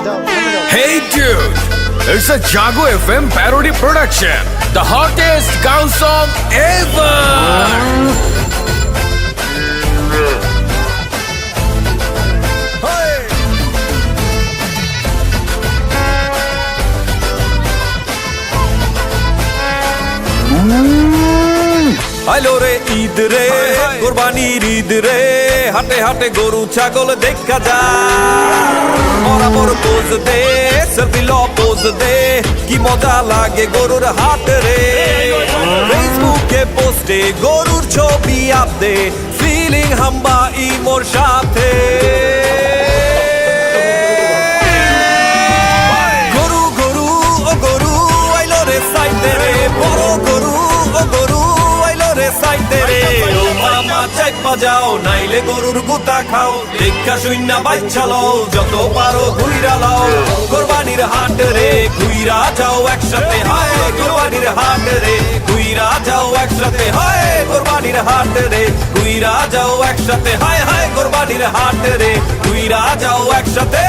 Hey dude, it's a Jago FM parody production. The hottest girl song ever. আইলো রে ঈদ রে কোরবানির ঈদ রে হাটে হাটে গরু ছাগল দেখা যা বরাবর পোজ দে সেলফি ল পোজ দে কি মজা লাগে গরুর হাট রে ফেসবুকে পোস্টে গরুর ছবি আপদে ফিলিং হাম্বা ইমোর সাথে গরু গরু ও গরু আইলো রে সাইতে রে বড় গরু ও গরু সাইতে রে ও মামা চাইপ বাজাও নাইলে গরুর গুতা খাও দেখা শুইনা বাচ্চালো যত পারো ঘুইরা লাও কোরবানির হাট রে ঘুইরা যাও একসাথে হায় কোরবানির হাট রে ঘুইরা যাও একসাথে হায় কোরবানির হাট রে ঘুইরা যাও একসাথে হায় হায় কোরবানির হাট রে ঘুইরা যাও একসাথে